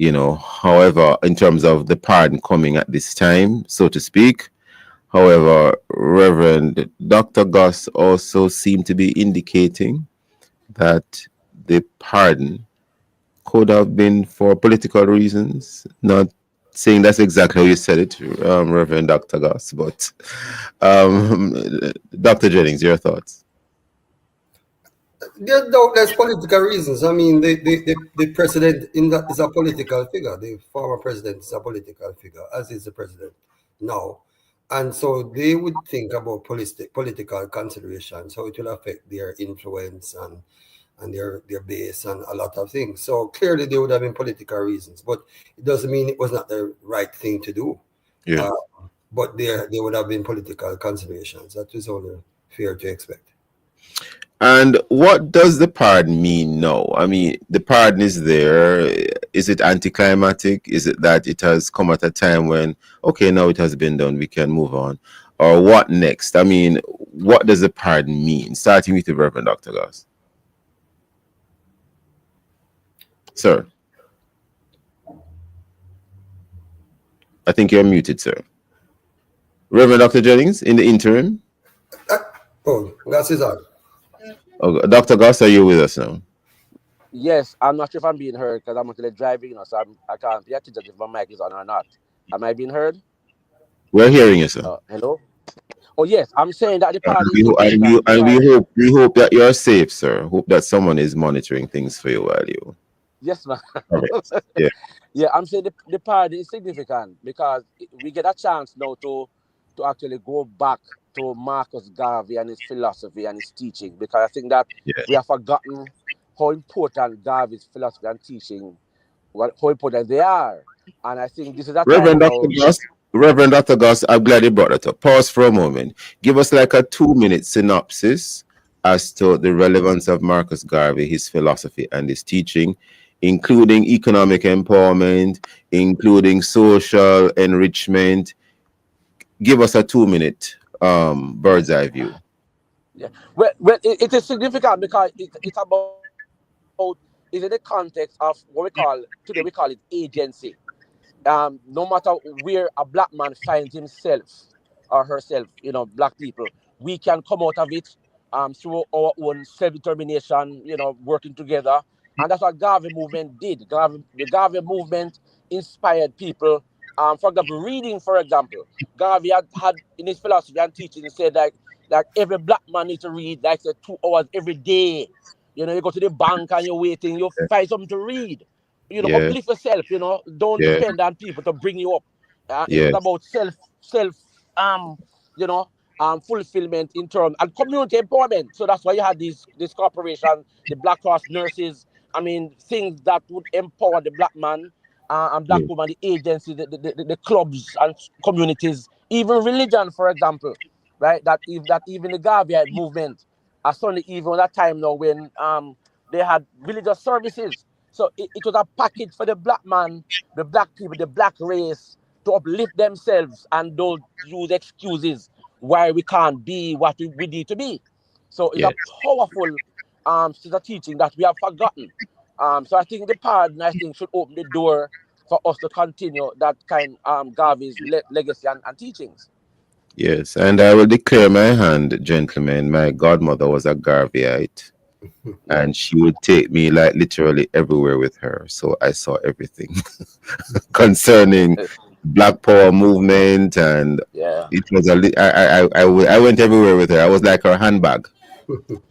However, in terms of the pardon coming at this time, so to speak, however, Reverend Dr. Goss also seemed to be indicating that the pardon could have been for political reasons. Not saying that's exactly how you said it, Reverend Dr. Goss, but Dr. Jennings, your thoughts? There's political reasons. I mean, the president is a political figure. The former president is a political figure, as is the president now. And so they would think about political considerations, how it will affect their influence and their base and a lot of things. So clearly there would have been political reasons, but it doesn't mean it was not the right thing to do. Yeah. But there would have been political considerations. That is only fair to expect. And what does the pardon mean now? I mean, the pardon is there. Is it anticlimactic? Is it that it has come at a time when, okay, now it has been done, we can move on? Or what next? I mean, what does the pardon mean? Starting with the Reverend Dr. Goss. Sir. I think you're muted, sir. Reverend Dr. Jennings, in the interim. Goss is on. Oh, Dr. Goss, are you with us now? Yes, I'm not sure if I'm being heard because I'm actually driving, so I can't be actually if my mic is on or not. Am I being heard? We're hearing you, sir. Hello? Oh, yes, I'm saying that the party... We hope that you're safe, sir. Hope that someone is monitoring things for you while you... Yes, ma'am. Yeah. Yeah, I'm saying the party is significant because we get a chance now to actually go back to Marcus Garvey and his philosophy and his teaching, because I think that we have forgotten how important Garvey's philosophy and teaching, how important they are. And I think this is a Reverend Dr. Goss, I'm glad you brought that up. Pause for a moment. Give us like a 2-minute synopsis as to the relevance of Marcus Garvey, his philosophy, and his teaching, including economic empowerment, including social enrichment. Give us a 2-minute bird's eye view. Yeah. Well, it is significant because it's about, it's in the context of what we call, today we call it agency. No matter where a black man finds himself or herself, black people, we can come out of it through our own self-determination, working together. And that's what Garvey movement did. The Garvey movement inspired people. For example, reading, for example, Garvey had in his philosophy and teaching, he said like every black man needs to read like say 2 hours every day. You go to the bank and you're waiting, you find something to read. Yeah. Uplift yourself, don't Yeah. depend on people to bring you up. It Yes. is about self fulfillment in terms and community empowerment. So that's why you had this corporation, the Black Cross nurses. I mean, things that would empower the black man and black woman, the agency, the clubs and communities, even religion, for example, right? That even the Garveyite movement, certainly even that time now when they had religious services. So it was a package for the black man, the black people, the black race to uplift themselves and don't use excuses why we can't be what we need to be. So it's a powerful set of teaching that we have forgotten. So I think the pardon, should open the door for us to continue that kind Garvey's legacy and teachings. Yes, and I will declare my hand, gentlemen. My godmother was a Garveyite, and she would take me like literally everywhere with her. So I saw everything concerning Black Power movement, and it was I went everywhere with her. I was like her handbag.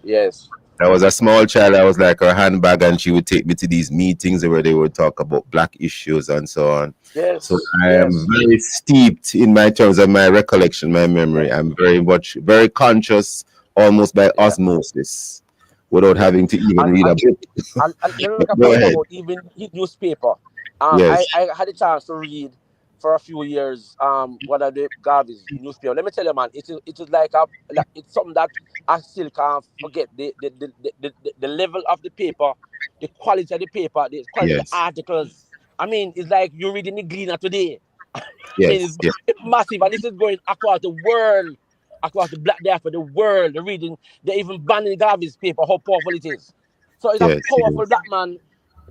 Yes. I was a small child. I was like her handbag, and she would take me to these meetings where they would talk about black issues and so on. Yes. So I am very steeped in my terms of my recollection, my memory. I'm very conscious, almost by osmosis, without having to even read a book. And let me make a Go point ahead. about even newspaper. Yes. I had a chance to read for a few years one of the Garvey's newspaper. Let me tell you, man, it is like it's something that I still can't forget. The level of the paper, the quality of the paper, the quality of the articles. I mean, it's like you're reading the Gleaner today. I mean, it's massive, and this is going across the world, across the black diaspora, the world. They're reading, they're even banning Garvey's paper, how powerful it is. So it's a powerful black man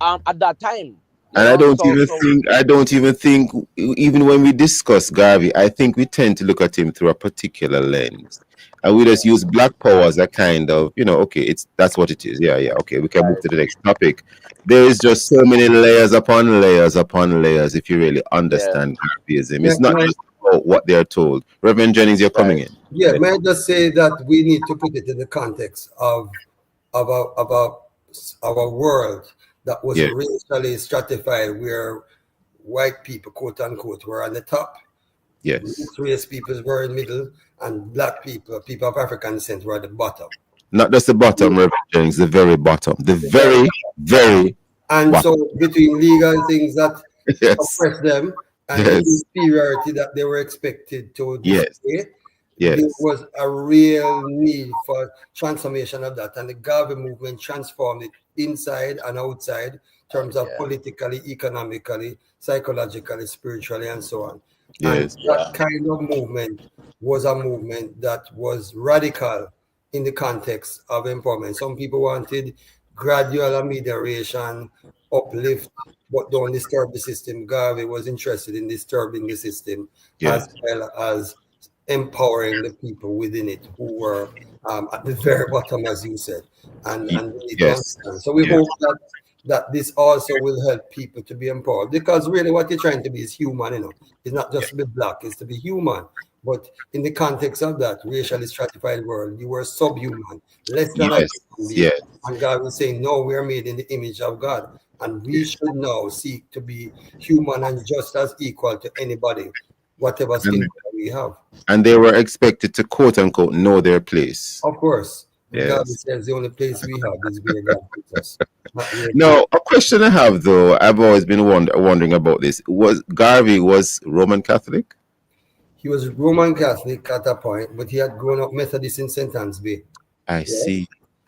at that time. And I don't even think, even when we discuss Garvey, I think we tend to look at him through a particular lens. And we just use Black Power as a kind of, okay, that's what it is. Yeah, okay, we can move to the next topic. There is just so many layers upon layers upon layers if you really understand Garveyism. It's not just about what they're told. Reverend Jennings, you're coming in. Yeah, may I just say that we need to put it in the context of our world that was racially stratified, where white people, quote unquote, were on the top. Yes. Mixed race people were in the middle, and black people of African descent were at the bottom. Not just the bottom, Reverend Jennings, the very bottom. The very, very And bottom. so between legal things that oppressed them and the inferiority that they were expected to display, there was a real need for transformation of that. And the Garvey movement transformed it inside and outside in terms of politically, economically, psychologically, spiritually, and so on. And that kind of movement was a movement that was radical in the context of empowerment. Some people wanted gradual amelioration, uplift, but don't disturb the system. Garvey was interested in disturbing the system as well as empowering the people within it who were at the very bottom, as you said. And so we hope that this also will help people to be empowered, because really what you're trying to be is human, It's not just to be black, it's to be human. But in the context of that racially stratified world, you were subhuman, less than a human being. And God was saying, no, we are made in the image of God, and we should now seek to be human and just as equal to anybody, whatever skin color we have. And they were expected to, quote unquote, know their place. Of course. God says the only place we have is where God puts us. No, a question I have, though, I've always been wondering about this. Garvey was Roman Catholic? He was Roman Catholic at a point, but he had grown up Methodist in St. Anne's Bay. I see.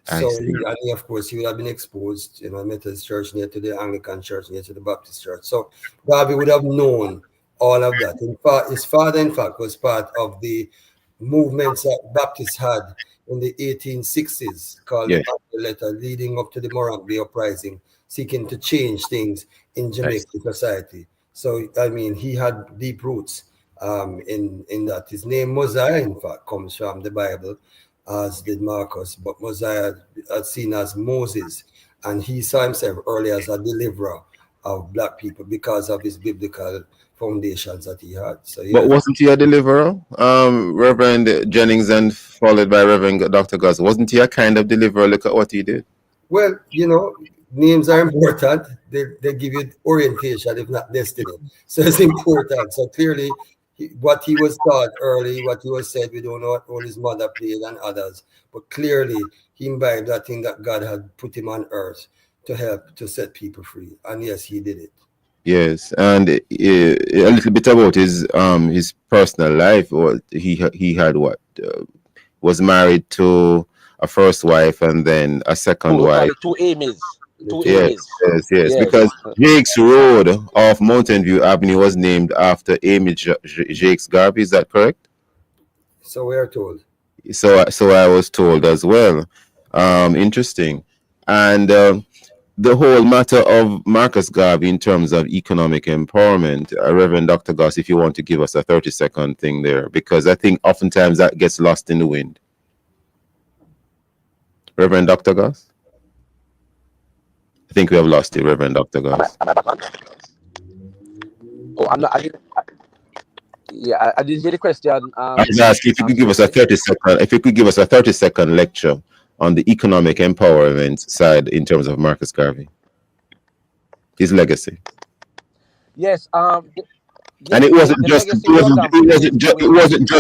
I So, see. of course, he would have been exposed, Methodist Church near to the Anglican Church, near to the Baptist Church. So, Garvey would have known all of that. In fact, his father, was part of the movements that Baptists had in the 1860s, called the Letter, leading up to the Morant Bay Uprising, seeking to change things in Jamaican society. So, I mean, he had deep roots in that. His name, Mosiah, in fact, comes from the Bible, as did Marcus, but Mosiah is seen as Moses, and he saw himself early as a deliverer of black people because of his biblical foundations that he had. So, But wasn't he a deliverer? Reverend Jennings, and followed by Reverend Dr. Gus. Wasn't he a kind of deliverer? Look at what he did. Well, names are important. They give you orientation, if not destiny. So it's important. So clearly, what he was taught early, what he was said, we don't know what role his mother played and others, but clearly he imbibed that thing that God had put him on earth to help to set people free. And yes, he did it. Yes, and a little bit about his personal life. Or he had what was married to a first wife and then a second wife. Two Amy's. Yes. Because Jake's Road off Mountain View Avenue was named after Amy Jakes Garvey. Is that correct? So we are told. So I was told as well. Interesting. And the whole matter of Marcus Garvey in terms of economic empowerment, Reverend Dr. Goss, if you want to give us a 30-second thing there, because I think oftentimes that gets lost in the wind. Reverend Dr. Goss? I think we have lost you, Reverend Dr. Goss. Oh, I'm not. I didn't hear the question. I was asking if you could give us a 30-second. If you could give us a 30-second lecture on the economic empowerment side in terms of Marcus Garvey, his legacy. Yes. And it wasn't just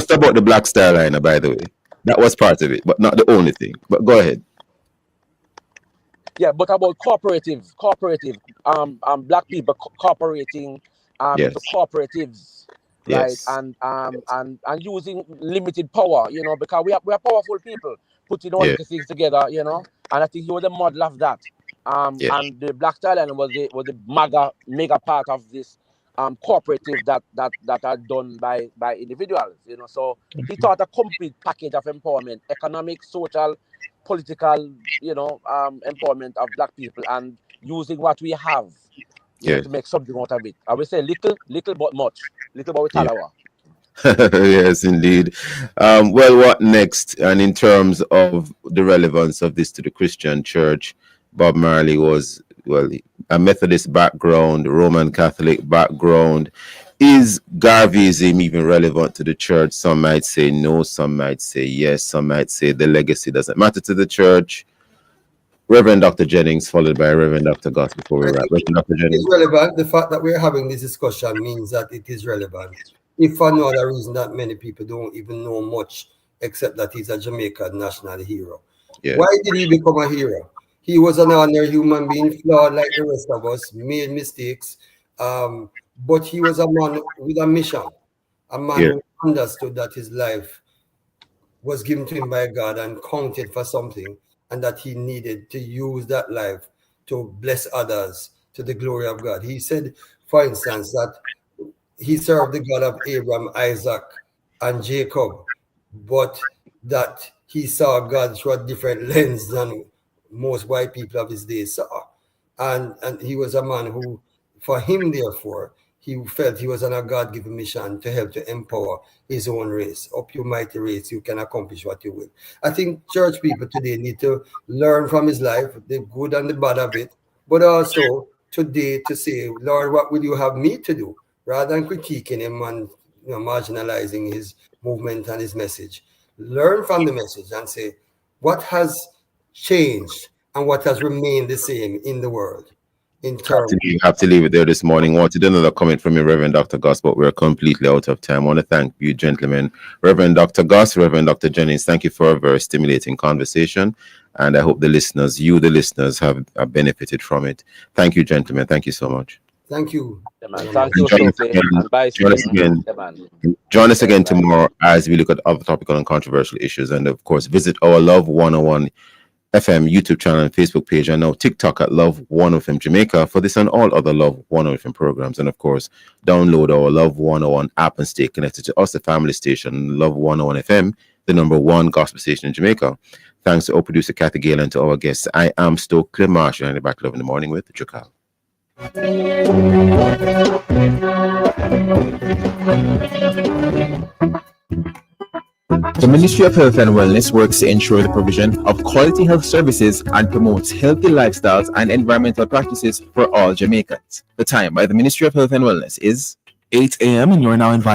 about the Black Star Liner, by the way. That was part of it, but not the only thing. But go ahead. Yeah, but about cooperative, black people cooperating, Yes. into cooperatives, Yes. right, and using limited power, because we are powerful people putting all these things together, and I think he was a model of that. And the Black Star Line was the mega part of this cooperative that are done by individuals, So he taught a complete package of empowerment, economic, social, political, empowerment of black people, and using what we have, to make something out of it. I would say little but much, little but with talawa. Yes, indeed. Well, what next? And in terms of the relevance of this to the Christian church, Bob Marley was, a Methodist background, Roman Catholic background. Is Garveyism even relevant to the church? Some might say no, some might say yes, some might say the legacy doesn't matter to the church. Reverend Dr. Jennings, followed by Reverend Dr. Goss before we wrap. Reverend Dr. Jennings. It's relevant. The fact that we're having this discussion means that it is relevant. If for no other reason that many people don't even know much, except that he's a Jamaican national hero. Yeah. Why did he become a hero? He was an ordinary human being, flawed like the rest of us, made mistakes, but he was a man with a mission, a man who understood that his life was given to him by God and counted for something, and that he needed to use that life to bless others to the glory of God. He said, for instance, that he served the God of Abraham, Isaac, and Jacob, but that he saw God through a different lens than most white people of his day saw. And he was a man who, for him, therefore, he felt he was on a God-given mission to help to empower his own race. Up your mighty race, you can accomplish what you will. I think church people today need to learn from his life, the good and the bad of it, but also today to say, Lord, what will you have me to do? Rather than critiquing him and marginalizing his movement and his message. Learn from the message and say, what has changed and what has remained the same in the world? Have to leave it there this morning. Wanted another comment from you, Reverend Dr. Goss, but we're completely out of time. I want to thank you, gentlemen. Reverend Dr. Goss, Reverend Dr. Jennings, thank you for a very stimulating conversation. And I hope the listeners have benefited from it. Thank you, gentlemen. Thank you so much. Thank you. Yeah, man. Thank you, Join us Stokeley. again. And bye, Join us Steve. again. Yeah, man. Join us again tomorrow as we look at other topical and controversial issues. And of course, visit our Love 101 FM YouTube channel and Facebook page, and now TikTok at Love 101 FM Jamaica for this and all other Love 101 FM programs. And of course, download our Love 101 app and stay connected to us, the family station, Love 101 FM, the #1 gospel station in Jamaica. Thanks to our producer Kathy Gale and to our guests. I am Stokeley Marshall, and back to Love in the Morning with Jakal. The Ministry of Health and Wellness works to ensure the provision of quality health services and promotes healthy lifestyles and environmental practices for all Jamaicans. The time by the Ministry of Health and Wellness is 8 a.m. and you're now invited